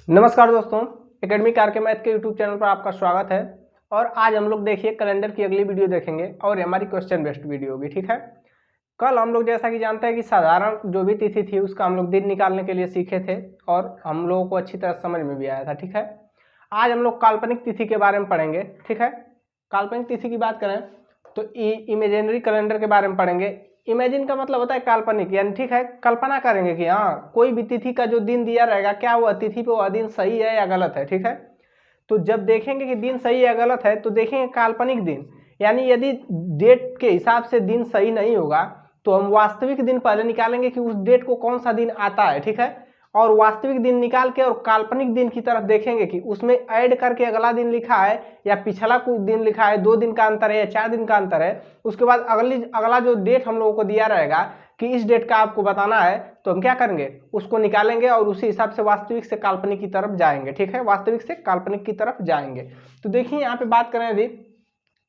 नमस्कार दोस्तों, academic are के मैथ के यूट्यूब चैनल पर आपका स्वागत है। और आज हम लोग देखिए कैलेंडर की अगली वीडियो देखेंगे और ये हमारी क्वेश्चन बेस्ड वीडियो होगी। ठीक है, कल हम लोग जैसा कि जानते हैं कि साधारण जो भी तिथि थी उसका हम लोग दिन निकालने के लिए सीखे थे और हम लोगों को अच्छी तरह समझ में भी आया था। ठीक है, आज हम लोग काल्पनिक तिथि के बारे में पढ़ेंगे। ठीक है, काल्पनिक तिथि की बात करें तो इमेजिनरी कैलेंडर के बारे में पढ़ेंगे। इमेजिन का मतलब होता है काल्पनिक, यानी ठीक है कल्पना करेंगे कि हाँ कोई भी तिथि का जो दिन दिया रहेगा क्या वह तिथि पे वह दिन सही है या गलत है। ठीक है, तो जब देखेंगे कि दिन सही या गलत है तो देखेंगे काल्पनिक दिन, यानी यदि डेट के हिसाब से दिन सही नहीं होगा तो हम वास्तविक दिन पहले निकालेंगे कि उस डेट को कौन सा दिन आता है। ठीक है, और वास्तविक दिन निकाल के और काल्पनिक दिन की तरफ देखेंगे कि उसमें ऐड करके अगला दिन लिखा है या पिछला कुछ दिन लिखा है, 2 दिन का अंतर है या 4 दिन का अंतर है। उसके बाद अगला जो डेट हम लोगों को दिया रहेगा कि इस डेट का आपको बताना है, तो हम क्या करेंगे उसको निकालेंगे और उसी हिसाब से वास्तविक से काल्पनिक की तरफ जाएंगे। ठीक है, वास्तविक से काल्पनिक की तरफ जाएंगे। तो देखिए यहाँ पे बात करें यदि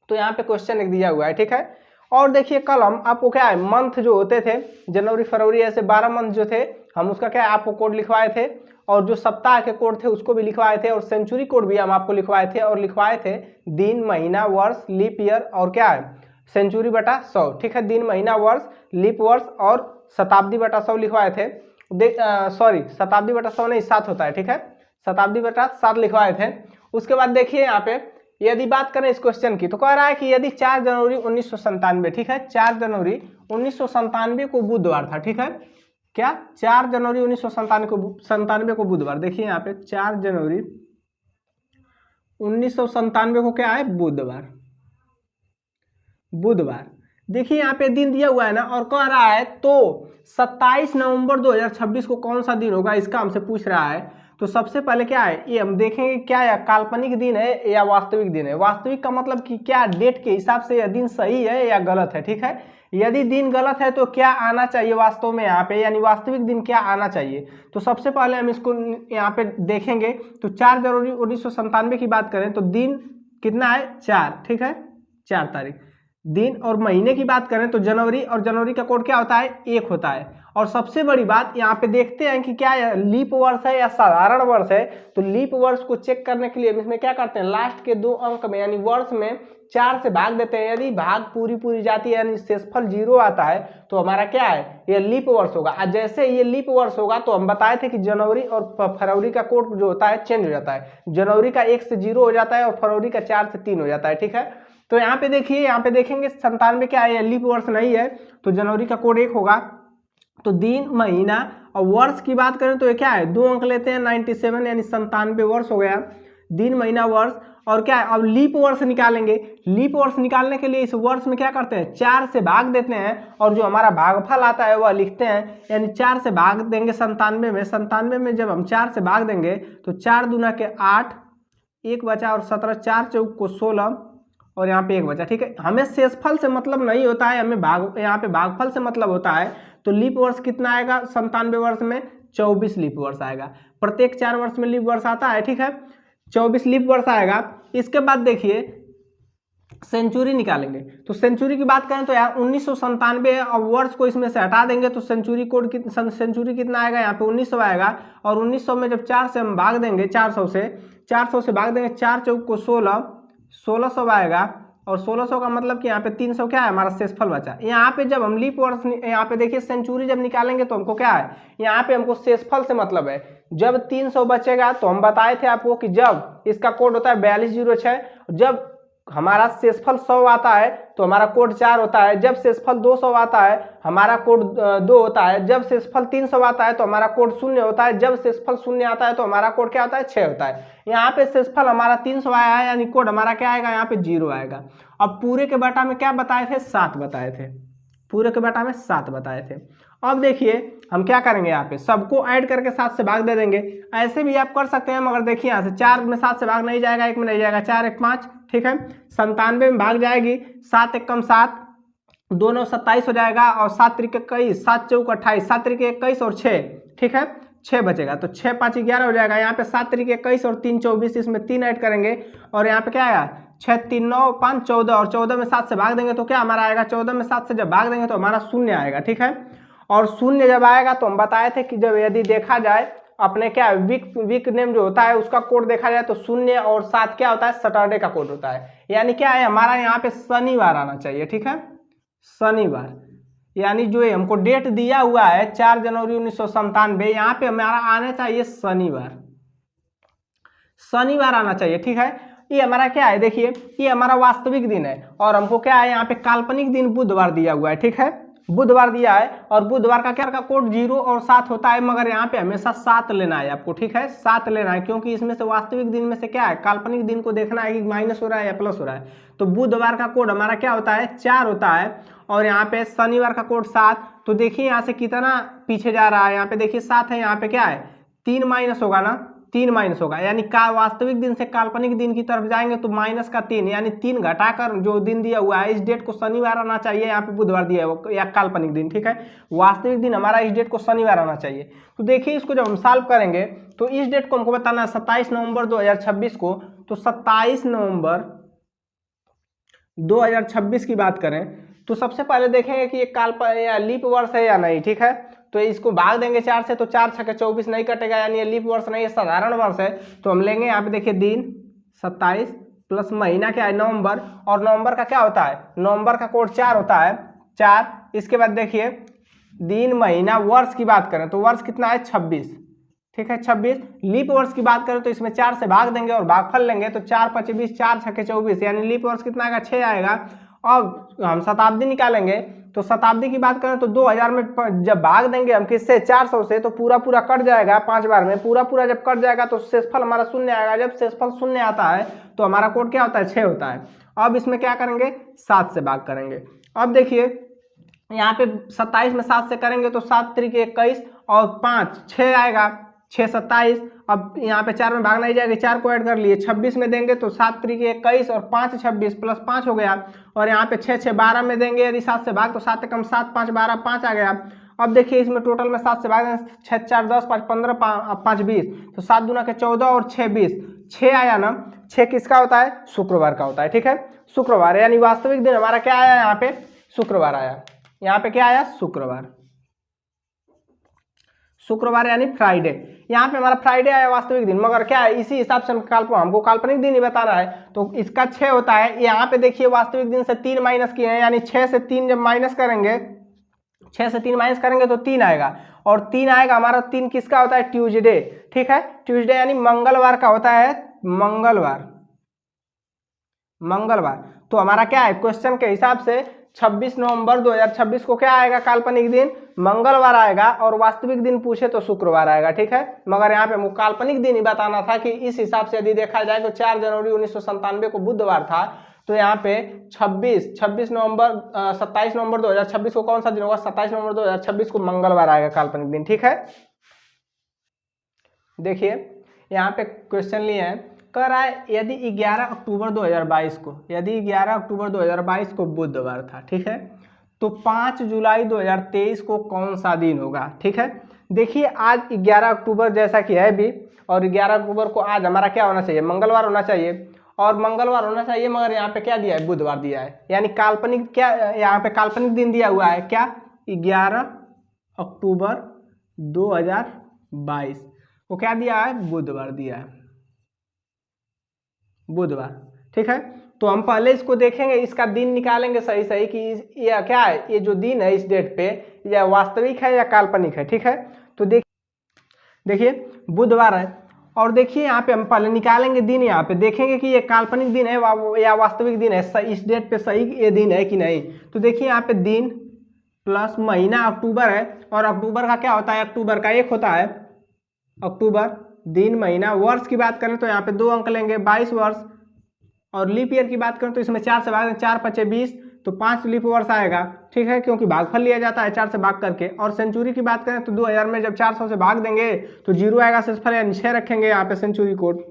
तो यहाँ पे क्वेश्चन एक दिया हुआ है। ठीक है, और देखिए कल हम आपको क्या है मंथ जो होते थे जनवरी फरवरी ऐसे 12 मंथ जो थे हम उसका क्या है आपको कोड लिखवाए थे, और जो सप्ताह के कोड थे उसको भी लिखवाए थे, और सेंचुरी कोड भी हम आपको लिखवाए थे और लिखवाए थे दिन महीना वर्ष लीप ईयर और क्या है सेंचुरी बटा 100। ठीक है, दिन महीना वर्ष लीप वर्ष और शताब्दी बटा 100 लिखवाए थे। सॉरी शताब्दी बटा 100 नहीं 7 होता है। ठीक है, शताब्दी बटा 7 लिखवाए थे। उसके बाद देखिए यहाँ पे यदि बात करें इस क्वेश्चन की तो कह रहा है कि यदि 4 जनवरी 1997, ठीक है 4 जनवरी 1997 को बुधवार था। ठीक है, क्या 4 जनवरी 1997 को बुधवार, देखिए यहाँ पे 4 जनवरी 1997 को क्या है बुधवार। देखिए यहाँ पे दिन दिया हुआ है ना, और कह रहा है तो 27 नवंबर 2026 को कौन सा दिन होगा इसका हमसे पूछ रहा है। तो सबसे पहले क्या है ये हम देखेंगे क्या है काल्पनिक दिन है या वास्तविक दिन है। वास्तविक का मतलब कि क्या डेट के हिसाब से यह दिन सही है या गलत है। ठीक है, यदि दिन गलत है तो क्या आना चाहिए वास्तव में यहाँ पे, यानी वास्तविक दिन क्या आना चाहिए। तो सबसे पहले हम इसको यहाँ पे देखेंगे। तो 4 जनवरी 1997 की बात करें तो दिन कितना है 4। ठीक है, 4 तारीख। दिन और महीने की बात करें तो जनवरी, और जनवरी का कोड क्या होता है 1 होता है। और सबसे बड़ी बात यहाँ पे देखते हैं कि क्या लीप वर्ष है या साधारण वर्ष है। तो लीप वर्ष को चेक करने के लिए इसमें क्या करते हैं लास्ट के 2 अंक में यानी वर्ष में 4 से भाग देते हैं। यदि भाग पूरी जाती है यानी शेषफल 0 आता है तो हमारा क्या है ये लीप वर्ष होगा। और जैसे ये लीप वर्ष होगा तो हम बताए थे कि जनवरी और फरवरी का कोड जो होता है चेंज हो जाता है। जनवरी का 1 से 0 हो जाता है और फरवरी का 4 से 3 हो जाता है। ठीक है, तो यहाँ पे देखिए यहाँ पे देखेंगे 97 क्या है लीप वर्ष नहीं है तो जनवरी का कोड 1 होगा। तो दिन महीना और वर्ष की बात करें तो ये क्या है 2 अंक लेते हैं 97 यानी 97 वर्ष हो गया दिन महीना वर्ष। और क्या है अब लीप वर्ष निकालेंगे। लीप वर्ष निकालने के लिए इस वर्ष में क्या करते हैं 4 से भाग देते हैं और जो हमारा भागफल आता है वह लिखते हैं, यानी 4 से भाग देंगे 97 में। 97 में जब हम 4 से भाग देंगे तो 4 दूना के 8, 1 बचा और 17, 4 चौक को 16 और यहाँ पे 1 बचा। ठीक है, हमें शेषफल से मतलब नहीं होता है, हमें यहाँ पे भागफल से मतलब होता है। तो लीप वर्ष कितना आएगा 97 वर्ष में 24 लीप वर्ष आएगा। प्रत्येक 4 वर्ष में लीप वर्ष आता है। ठीक है, 24 लीप वर्ष आएगा। इसके बाद देखिए सेंचुरी निकालेंगे। तो सेंचुरी की बात करें तो यार 1997 और वर्ष को इसमें से हटा देंगे तो सेंचुरी कोड सेंचुरी कितना आएगा यहाँ पे 1900 आएगा। और 1900 में जब 4 से हम भाग देंगे 400 से भाग देंगे 4 चौक को 16, 1600 आएगा। और 1600 का मतलब कि यहाँ पे 300 क्या है हमारा शेषफल बचा। यहाँ पे जब हम लीप वर्ष यहाँ पे देखिए सेंचुरी जब निकालेंगे तो हमको क्या है यहाँ पे हमको शेषफल से मतलब है। जब 300 बचेगा तो हम बताए थे आपको कि जब इसका कोड होता है 4206, जब हमारा शेषफल 100 आता है तो हमारा कोड 4 होता है। जब शेषफल 200 आता है हमारा कोड 2 होता है। जब शेषफल 300 आता है तो हमारा कोड 0 होता है। जब शेषफल 0 आता है तो हमारा कोड क्या होता है 6 होता है। यहाँ पे शेषफल हमारा 300 आया है यानी कोड हमारा क्या आएगा यहाँ पे 0 आएगा। अब पूरे के बटा में क्या बताए थे 7 बताए थे, पूरे के बटा में 7 बताए थे। अब देखिए हम क्या करेंगे यहाँ पे सबको ऐड करके 7 से भाग दे देंगे। ऐसे भी आप कर सकते हैं मगर देखिए यहाँ से 4 में 7 से भाग नहीं जाएगा, 1 में नहीं जाएगा, 4 1 5। ठीक है, 97 में भाग जाएगी 7 1 कम 7, 2 9 27 हो जाएगा और 7 3 21, 7 चौक 28, 7 3 21 और 6। ठीक है, 6 बचेगा तो 6 5 11 हो जाएगा। यहाँ पे 7 3 21 और 3 24, इसमें 3 ऐड करेंगे और यहाँ पे क्या आया 6 3 9 5 14 और 14 में 7 से भाग देंगे तो क्या हमारा आएगा 14 में 7 से जब भाग देंगे तो हमारा 0 आएगा। ठीक है, और 0 जब आएगा तो हम बताए थे कि जब यदि देखा जाए अपने क्या है वीक नेम जो होता है उसका कोड देखा जाए तो 0 और 7 क्या होता है सैटरडे का कोड होता है। यानी क्या है हमारा यहाँ पे शनिवार आना चाहिए, ठीक है, शनिवार। यानी जो हमको डेट दिया हुआ है 4 जनवरी 1997, यहाँ पे हमारा आना चाहिए शनिवार, शनिवार आना चाहिए, ठीक है। ये हमारा क्या है देखिए, ये हमारा वास्तविक दिन है और हमको क्या है यहाँ पे काल्पनिक दिन बुधवार दिया हुआ है, ठीक है, बुधवार दिया है। और बुधवार का क्या का कोड 0 और 7 होता है, मगर यहाँ पे हमेशा 7 लेना है आपको, ठीक है, 7 लेना है, क्योंकि इसमें से वास्तविक दिन में से क्या है काल्पनिक दिन को देखना है कि माइनस हो रहा है या प्लस हो रहा है। तो बुधवार का कोड हमारा क्या होता है 4 होता है और यहाँ पे शनिवार का कोड 7। तो देखिए यहाँ से कितना पीछे जा रहा है, यहाँ पे देखिए 7 है, यहाँ पे क्या है 3 माइनस होगा ना, 3 माइनस होगा, यानी का वास्तविक दिन से काल्पनिक दिन की तरफ जाएंगे तो माइनस का 3, यानी 3 घटाकर जो दिन दिया हुआ है इस डेट को शनिवार आना चाहिए, यहाँ पे बुधवार दिया है या काल्पनिक दिन, ठीक है। वास्तविक दिन हमारा इस डेट को शनिवार आना चाहिए। तो देखिए इसको जब हम सॉल्व करेंगे तो इस डेट को हमको बताना है 27 नवंबर 2026 को। तो 27 नवंबर 2026 की बात करें तो सबसे पहले देखेंगे कि ये लीप वर्ष है या नहीं, ठीक है। तो इसको भाग देंगे 4 से, तो 4 छक्के 24 नहीं कटेगा, यानी ये लीप वर्ष नहीं है, साधारण वर्ष है। तो हम लेंगे यहाँ पे देखिए दिन 27 प्लस महीना क्या है नवंबर, और नवंबर का क्या होता है नवंबर का कोड 4 होता है 4। इसके बाद देखिए दिन महीना वर्ष की बात करें तो वर्ष कितना है 26, ठीक है 26। लीप वर्ष की बात करें तो इसमें 4 से भाग देंगे और भागफल लेंगे, तो 4 × 25 4 छक्के 24, यानी लीप वर्ष कितना आएगा 6 आएगा। अब हम शताब्दी निकालेंगे तो शताब्दी की बात करें तो 2000 में जब भाग देंगे हम किससे 400 से, तो पूरा पूरा कट जाएगा 5 बार में, पूरा पूरा जब कट जाएगा तो शेषफल हमारा 0 आएगा। जब शेषफल 0 आता है तो हमारा कोड क्या होता है 6 होता है। अब इसमें क्या करेंगे 7 से भाग करेंगे। अब देखिए यहाँ पे 27 में 7 से करेंगे तो 7 × 21 और 5 6 आएगा, 6 27। अब यहाँ पे 4 में भाग नहीं जाएगा, 4 को ऐड कर लिए, 26 में देंगे तो 7 × 21 और 5 26 प्लस 5 हो गया। और यहाँ पे 6 6 12 में देंगे, यदि 7 से भाग तो 7 कम 7 5 12 5 आ गया। अब देखिए इसमें टोटल में 7 से भाग 6 4 10 5 15 5 20, तो 7 दूना के 14 और 6 20, 6 आया ना। 6 किसका होता है शुक्रवार का होता है, ठीक है, शुक्रवार, यानी वास्तविक दिन हमारा क्या आया यहाँ पे शुक्रवार आया। यहाँ पे क्या आया शुक्रवार, शुक्रवार यानी फ्राइडे। यहाँ पे हमारा फ्राइडे आया वास्तविक दिन, मगर क्या है इसी हिसाब से हमको काल्पनिक दिन ही बताना है, तो इसका 6 होता है। यहाँ पे देखिए वास्तविक दिन से 3 माइनस किए हैं, यानी 6 से 3 जब माइनस करेंगे, 6 से 3 माइनस करेंगे तो 3 आएगा, और 3 आएगा हमारा 3 किसका होता है ट्यूसडे, ठीक है, ट्यूसडे यानी मंगलवार का होता है, मंगलवार, मंगलवार। तो हमारा क्या है क्वेश्चन के हिसाब से 26 नवंबर 2026 को क्या आएगा काल्पनिक दिन मंगलवार आएगा, और वास्तविक दिन पूछे तो शुक्रवार आएगा, ठीक है। मगर यहाँ पे हमको काल्पनिक दिन ही बताना था कि इस हिसाब से यदि देखा जाए तो 4 जनवरी 1997 को बुधवार था, तो यहाँ पे 27 नवंबर 2026 को कौन सा दिन होगा 27 नवंबर 2026 को मंगलवार आएगा काल्पनिक दिन, ठीक है। देखिए यहाँ पे क्वेश्चन लिए हैं, कह रहा है यदि 11 अक्टूबर 2022 को, यदि 11 अक्टूबर 2022 को बुधवार था, ठीक है, तो 5 जुलाई 2023 को कौन सा दिन होगा, ठीक है। देखिए आज 11 अक्टूबर जैसा कि है भी, और 11 अक्टूबर को आज हमारा क्या होना चाहिए मंगलवार होना चाहिए, और मंगलवार होना चाहिए, मगर यहाँ पे क्या दिया है बुधवार दिया है, यानी काल्पनिक क्या यहाँ पे काल्पनिक दिन दिया हुआ है क्या 11 अक्टूबर 2022 को क्या दिया है बुधवार दिया है, बुधवार, ठीक है। तो हम पहले इसको देखेंगे, इसका दिन निकालेंगे सही सही कि ये क्या है, ये जो दिन है इस डेट पे यह वास्तविक है या काल्पनिक है, ठीक है। तो देखिए बुधवार है, और देखिए यहाँ पे हम पहले निकालेंगे दिन, यहाँ पे देखेंगे कि ये काल्पनिक दिन है या वास्तविक दिन है, इस डेट पे सही ये दिन है कि नहीं। तो देखिए यहाँ पे दिन प्लस महीना अक्टूबर है, और अक्टूबर का क्या होता है अक्टूबर का 1 होता है, अक्टूबर दिन महीना। वर्ष की बात करें तो यहाँ पे 2 अंक लेंगे 22 वर्ष, और लीप ईयर की बात करें तो इसमें 4 से भाग 4 × 5 = 20, तो 5 लीप वर्ष आएगा, ठीक है, क्योंकि भागफल लिया जाता है 4 से भाग करके। और सेंचुरी की बात करें तो 2000 में जब 400 से भाग देंगे तो 0 आएगा शेषफल, यानी 6 रखेंगे यहाँ पे सेंचुरी कोड,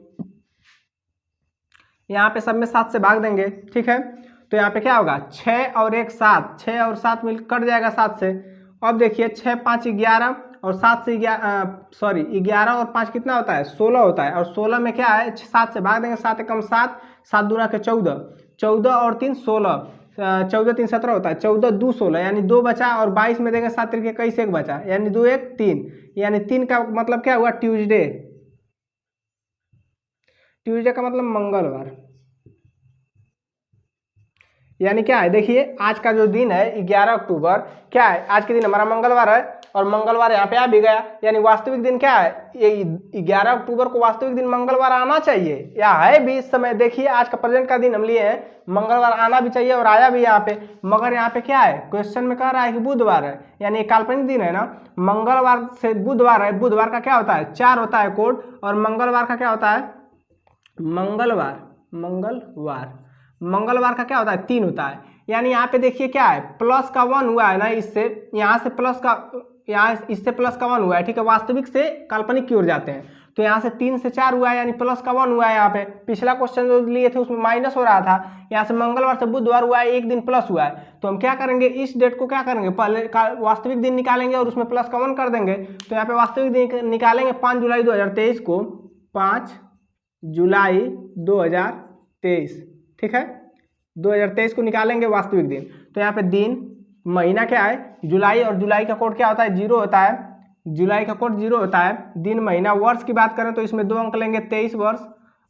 यहाँ पे सब में 7 से भाग देंगे, ठीक है। तो यहाँ पे क्या होगा 6 और 1 7, 6 और 7 मिल कट जाएगा 7 से। अब देखिए 6 5 11 और 7 से 11 और 5 कितना होता है 16 होता है, और 16 में क्या है 7 से भाग देंगे, 7 कम 7, 7 दूना के 14, 14 और 3 16, 14 3 17 होता है, 14 2 16 यानी 2 बचा, और 22 में देंगे 7 3 21 1 बचा, यानी 2 1 3, यानी 3 का मतलब क्या हुआ, ट्यूसडे। ट्यूसडे का मतलब मंगलवार। यानी क्या है, देखिए आज का जो दिन है 11 अक्टूबर, क्या है आज के दिन हमारा मंगलवार है, और मंगलवार यहाँ पे आ भी गया, यानी वास्तविक दिन क्या है, ये 11 अक्टूबर को वास्तविक दिन मंगलवार आना चाहिए, या है भी इस समय। देखिए आज का प्रेजेंट का दिन हम लिए हैं, मंगलवार आना भी चाहिए और आया भी यहाँ पे, मगर यहाँ पे क्या है, क्वेश्चन में कह रहा है कि बुधवार है, यानी काल्पनिक दिन है ना, मंगलवार से बुधवार है, बुधवार का क्या होता है 4 होता है कोड, और मंगलवार का क्या होता है, मंगलवार का क्या होता है 3 होता है। यानी यहाँ पे देखिए क्या है, प्लस का 1 हुआ है ना, इससे यहाँ से प्लस का, यहाँ इससे प्लस का 1 हुआ है, ठीक है, वास्तविक से काल्पनिक की ओर जाते हैं, तो यहाँ से 3 से 4 हुआ है, यानी प्लस का 1 हुआ है। यहाँ पे पिछला क्वेश्चन जो लिए थे उसमें माइनस हो रहा था, यहाँ से मंगलवार से बुधवार हुआ है, एक दिन प्लस हुआ है, तो हम क्या करेंगे, इस डेट को क्या करेंगे, पहले वास्तविक दिन निकालेंगे और उसमें प्लस का 1 कर देंगे, तो यहाँ पे वास्तविक दिन निकालेंगे 5 जुलाई 2023 को, 5 जुलाई 2023, ठीक है, 2023 को निकालेंगे वास्तविक दिन। तो यहाँ पे दिन, महीना क्या है जुलाई, और जुलाई का कोड क्या होता है 0 होता है, जुलाई का कोड 0 होता है, दिन महीना। वर्ष की बात करें तो इसमें 2 अंक लेंगे 23 वर्ष,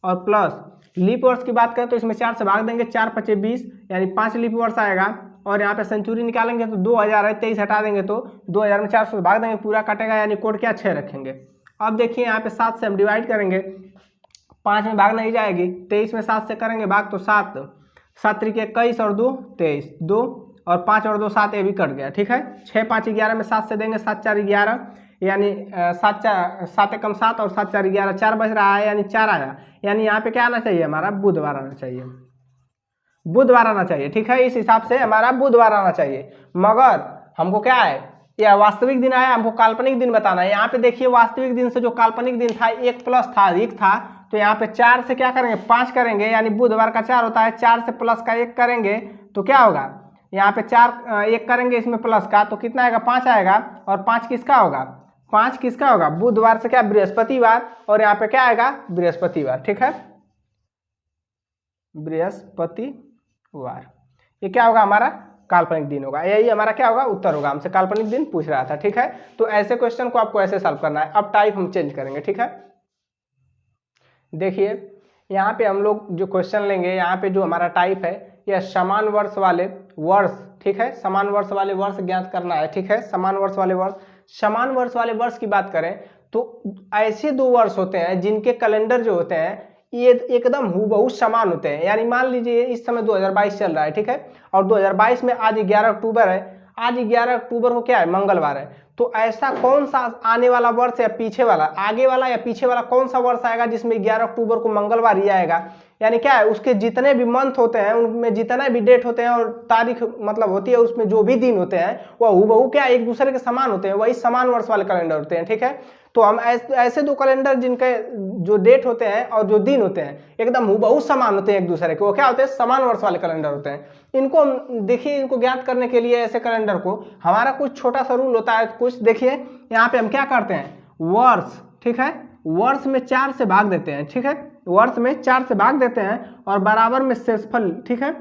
और प्लस लीप वर्ष की बात करें तो इसमें 4 से भाग देंगे, 4 5 20, यानी 5 लीप वर्ष आएगा, और यहाँ पे सेंचुरी निकालेंगे तो 2000 है, 23 हटा देंगे तो 2000 में 400 से भाग देंगे, पूरा कटेगा, यानी कोड क्या 6 रखेंगे। अब देखिए यहाँ पे 7 से हम डिवाइड करेंगे, 5 में भाग नहीं जाएगी, 23 में 7 से करेंगे भाग तो 7 7 3 21 और 2 23, 2 और 5 और 2 7, ये भी कट गया, ठीक है। 6 5 11 में 7 से देंगे, 7 4 11, यानी 7 एकम 7 और 7 4 11, 4 बच रहा है, यानी 4 आया, यानी यहाँ पे क्या आना चाहिए, हमारा बुधवार आना चाहिए, बुधवार आना चाहिए, ठीक है, इस हिसाब से हमारा बुधवार आना चाहिए। मगर हमको क्या है, यह वास्तविक दिन आया, हमको काल्पनिक दिन बताना है। यहाँ पे देखिए वास्तविक दिन से जो काल्पनिक दिन था 1 प्लस था, अधिक था, तो यहाँ पे 4 से क्या करेंगे 5 करेंगे, यानी बुधवार का 4 होता है, 4 से प्लस का 1 करेंगे तो क्या होगा, यहाँ पे 4 1 करेंगे इसमें प्लस का, तो कितना आएगा 5 आएगा, और 5 किसका होगा, 5 किसका होगा, बुधवार से क्या बृहस्पतिवार, और यहाँ पे क्या आएगा बृहस्पतिवार, ठीक है, बृहस्पतिवार। ये क्या होगा, हमारा काल्पनिक दिन होगा, यही हमारा क्या होगा उत्तर होगा, हमसे काल्पनिक दिन पूछ रहा था, ठीक है। तो ऐसे क्वेश्चन को आपको ऐसे सॉल्व करना है। अब टाइप हम चेंज करेंगे, ठीक है। देखिए यहाँ पे हम लोग जो क्वेश्चन लेंगे, यहाँ पे जो हमारा टाइप है यह समान वर्ष वाले वर्ष, ठीक है, समान वर्ष वाले वर्ष ज्ञात करना है, ठीक है, समान वर्ष वाले वर्ष। समान वर्ष वाले वर्ष की बात करें तो ऐसे 2 वर्ष होते हैं जिनके कैलेंडर जो होते हैं ये एकदम हूबहू समान होते हैं। यानी मान लीजिए इस समय 2022 चल रहा है, ठीक है, और 2022 में आज 11 अक्टूबर है, आज 11 अक्टूबर को क्या है मंगलवार है, तो ऐसा कौन सा आने वाला वर्ष या पीछे वाला, आगे वाला या पीछे वाला कौन सा वर्ष आएगा जिसमें 11 अक्टूबर को मंगलवार ही आएगा। यानी क्या है, उसके जितने भी मंथ होते हैं उनमें जितने भी डेट होते हैं और तारीख मतलब होती है, उसमें जो भी दिन होते हैं वह हूबहू क्या एक दूसरे के समान होते हैं, वही समान वर्ष वाले कैलेंडर होते हैं, ठीक है। तो हम ऐसे 2 कैलेंडर जिनके जो डेट होते हैं और जो दिन होते हैं एकदम हूबहू समान होते हैं एक दूसरे के, वो क्या होते हैं समान वर्ष वाले कैलेंडर होते हैं। इनको देखिए, इनको ज्ञात करने के लिए ऐसे कैलेंडर को हमारा कुछ छोटा सा रूल होता है, कुछ देखिए यहाँ पे हम क्या करते हैं, वर्ष, ठीक है, वर्ष में 4 से भाग देते हैं, ठीक है, वर्ष में 4 से भाग देते हैं और बराबर में शेषफल, ठीक है,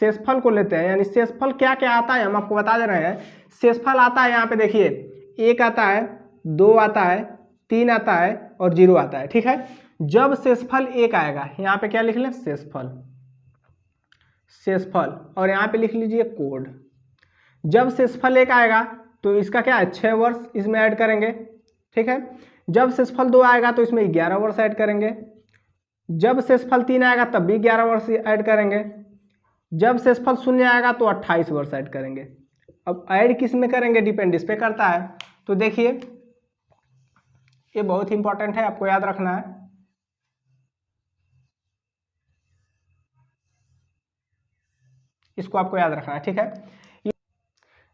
शेषफल को लेते हैं। यानी शेषफल क्या क्या आता है हम आपको बता दे रहे हैं। शेषफल आता है यहाँ पे देखिए 1 आता है, 2 आता है, 3 आता है और 0 आता है, ठीक है। जब शेषफल 1 आएगा, यहाँ पे क्या लिख लें शेषफल, शेषफल, और यहाँ पे लिख लीजिए कोड। जब शेषफल 1 आएगा तो इसका क्या है 6 वर्ष इसमें ऐड करेंगे, ठीक है। जब शेषफल 2 आएगा तो इसमें 11 वर्ष ऐड करेंगे। जब शेषफल 3 आएगा तब भी 11 वर्ष ऐड करेंगे। जब शेषफल 0 आएगा तो 28 वर्ष ऐड करेंगे। अब ऐड किस में करेंगे डिपेंड इस पे करता है। तो देखिए ये बहुत इंपॉर्टेंट है, आपको याद रखना है। इसको आपको याद रखना है, ठीक है।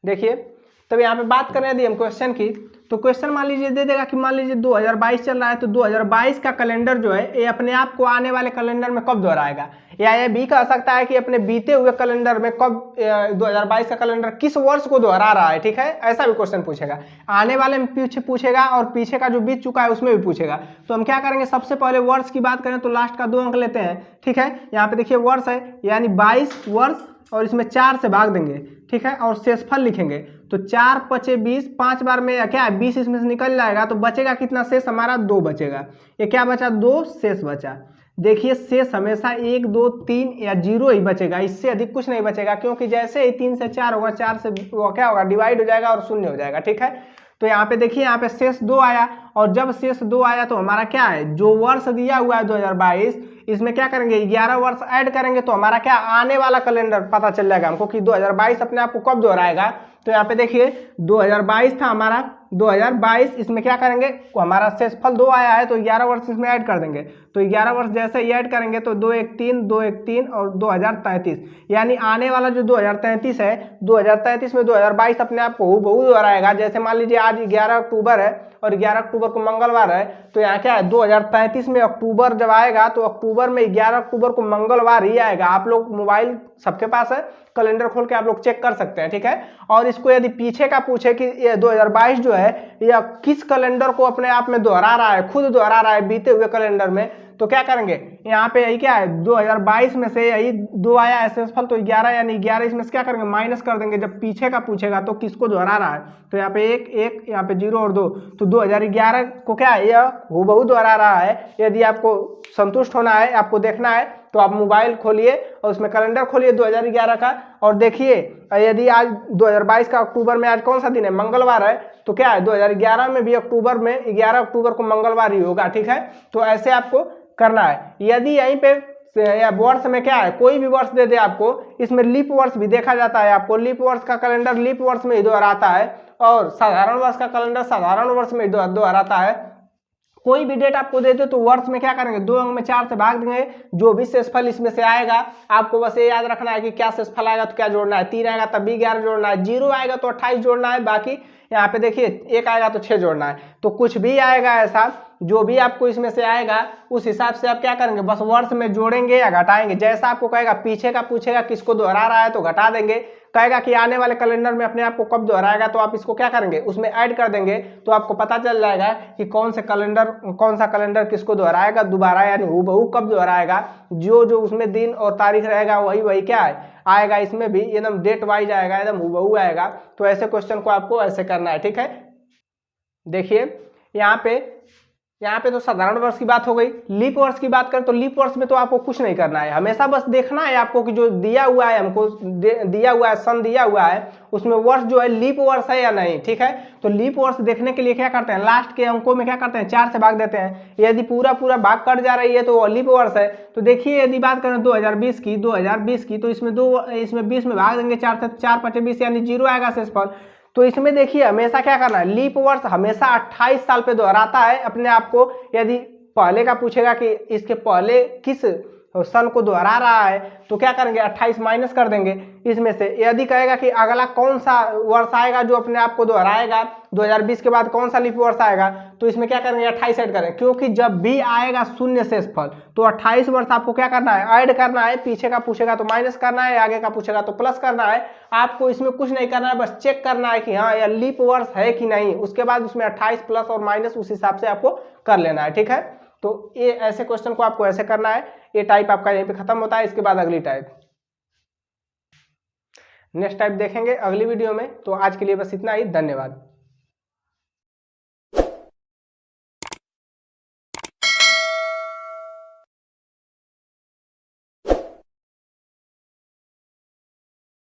देखिए तब यहाँ पे बात करें यदि हम क्वेश्चन की, तो क्वेश्चन मान लीजिए दे देगा कि मान लीजिए 2022 चल रहा है, तो 2022 का कैलेंडर जो है ये अपने आप को आने वाले कैलेंडर में कब दोहराएगा, या ये भी कह सकता है कि अपने बीते हुए कैलेंडर में कब 2022 का कैलेंडर किस वर्ष को दोहरा रहा है, ठीक है, ऐसा भी क्वेश्चन पूछेगा। आने वाले में पीछे पूछेगा और पीछे का जो बीत चुका है उसमें भी पूछेगा। तो हम क्या करेंगे, सबसे पहले वर्ष की बात करें तो लास्ट का 2 अंक लेते हैं, ठीक है। यहाँ पे देखिए वर्ष है, यानी 22 वर्ष और इसमें 4 से भाग देंगे, ठीक है, और शेषफल लिखेंगे। तो 4 पचे 20, 5 बार में क्या है 20 इसमें से निकल जाएगा, तो बचेगा कितना शेष हमारा 2 बचेगा। ये क्या बचा 2 शेष बचा। देखिए शेष हमेशा 1 2 3 या 0 ही बचेगा, इससे अधिक कुछ नहीं बचेगा, क्योंकि जैसे ही 3 से 4 होगा 4 से वो क्या होगा डिवाइड हो जाएगा और शून्य हो जाएगा, ठीक है। तो यहाँ पे देखिए यहाँ पे शेष 2 आया, और जब शेष 2 आया तो हमारा क्या है जो वर्ष दिया हुआ है 2022, इसमें क्या करेंगे 11 वर्ष ऐड करेंगे तो हमारा क्या आने वाला कैलेंडर पता चल जाएगा हमको कि 2022 अपने आप को कब दोहराएगा। तो यहाँ पे देखिए 2022 था हमारा, 2022 इसमें क्या करेंगे हमारा शेषफल 2 आया है तो 11 वर्ष इसमें ऐड कर देंगे। तो 11 वर्ष जैसे ही ऐड करेंगे तो 2 1 3 2 1 3 और 2033, यानी आने वाला जो 2033 है 2033 में 2022 अपने आप को हूबहू दोहराएगा। जैसे मान लीजिए आज 11 अक्टूबर है और 11 अक्टूबर को मंगलवार है, तो यहाँ क्या है 2033 में अक्टूबर जब आएगा तो अक्टूबर में 11 अक्टूबर को मंगलवार ही आएगा। आप लोग मोबाइल सबके पास है, कैलेंडर खोल के आप लोग चेक कर सकते हैं, ठीक है। और इसको यदि पीछे का पूछे कि ये 2022 जो है यह किस कैलेंडर को अपने आप में दोहरा रहा है, खुद दोहरा रहा है बीते हुए कैलेंडर में, तो क्या करेंगे यहाँ पे यही क्या है 2022 में से यही 2 आया है शेषफल, तो 11 यानी 11 इसमें से क्या करेंगे माइनस कर देंगे। जब पीछे का पूछेगा तो किसको दोहरा रहा है, तो यहाँ पे 1 1 यहाँ पे 0 और 2, तो 2011 को क्या है यह हूबहू दोहरा रहा है। यदि आपको संतुष्ट होना है, आपको देखना है, तो आप मोबाइल खोलिए और उसमें कैलेंडर खोलिए 2011 का और देखिए यदि आज 2022 का अक्टूबर में आज कौन सा दिन है मंगलवार है, तो क्या है 2011 में भी अक्टूबर में 11 अक्टूबर को मंगलवार ही होगा, ठीक है। तो ऐसे आपको करना है। यदि यहीं पे या वर्ष में क्या है कोई भी वर्ष दे दे आपको, इसमें लीप वर्ष भी देखा जाता है, आपको लीप वर्ष का कैलेंडर लीप वर्ष में ही दोहराता है और साधारण वर्ष का कैलेंडर साधारण वर्ष में ही दोहराता है। कोई भी डेट आपको दे दो तो वर्ष में क्या करेंगे 2 अंक में 4 से भाग देंगे, जो भी शेषफल इसमें से आएगा आपको बस ये याद रखना है कि क्या शेषफल आएगा तो क्या जोड़ना है, 3 आएगा तब भी 11 जोड़ना है, 0 आएगा तो 28 जोड़ना है, बाकी यहाँ पे देखिए 1 आएगा तो 6 जोड़ना है। तो कुछ भी आएगा ऐसा जो भी आपको इसमें से आएगा उस हिसाब से आप क्या करेंगे बस वर्ष में जोड़ेंगे या घटाएंगे। जैसा आपको कहेगा पीछे का पूछेगा किसको दोहरा रहा है तो घटा देंगे, कहेगा कि आने वाले कैलेंडर में अपने आप को कब दोहराएगा तो आप इसको क्या करेंगे उसमें ऐड कर देंगे, तो आपको पता चल जाएगा कि कौन सा कैलेंडर किसको दोहराएगा दोबारा, यानी हूबहू कब दोहराएगा। जो जो उसमें दिन और तारीख रहेगा वही वही क्या है आएगा, इसमें भी एकदम डेट वाइज आएगा, एकदम हूबहू आएगा। तो ऐसे क्वेश्चन को आपको ऐसे करना है, ठीक है। देखिए यहाँ पे तो साधारण वर्ष की बात हो गई। लीप वर्ष की बात करें तो लीप वर्ष में तो आपको कुछ नहीं करना है, हमेशा बस देखना है आपको कि जो दिया हुआ है हमको दिया हुआ है सन दिया हुआ है उसमें वर्ष जो है लीप वर्ष है या नहीं, ठीक है। तो लीप वर्ष देखने के लिए क्या करते हैं लास्ट के अंकों में क्या करते हैं 4 से भाग देते हैं। यदि पूरा भाग कट जा रही है तो लीप वर्ष है। तो देखिए यदि बात करें 2020 की तो इसमें 20 में भाग देंगे 4 से, 4 5 20 यानी 0 आएगा शेषफल। तो इसमें देखिए हमेशा क्या करना है लीप वर्ष हमेशा 28 साल पे दोहराता है अपने आप को। यदि पहले का पूछेगा कि इसके पहले किस सन को दोहरा रहा है तो क्या करेंगे 28 माइनस कर देंगे इसमें से। यदि कहेगा कि अगला कौन सा वर्ष आएगा जो अपने आप को दोहराएगा 2020 के बाद कौन सा लीप वर्ष आएगा, तो इसमें क्या करेंगे 28 ऐड करें, क्योंकि जब भी आएगा शून्य शेषफल तो 28 वर्ष आपको क्या करना है ऐड करना है। पीछे का पूछेगा तो माइनस करना है, आगे का पूछेगा तो प्लस करना है। आपको इसमें कुछ नहीं करना है, बस चेक करना है कि हाँ यह लीप वर्ष है कि नहीं, उसके बाद उसमें 28 प्लस और माइनस उस हिसाब से आपको कर लेना है, ठीक है। तो ये ऐसे क्वेश्चन को आपको ऐसे करना है। ये टाइप आपका यहीं पे खत्म होता है, इसके बाद अगली टाइप नेक्स्ट टाइप देखेंगे अगली वीडियो में। तो आज के लिए बस इतना ही, धन्यवाद।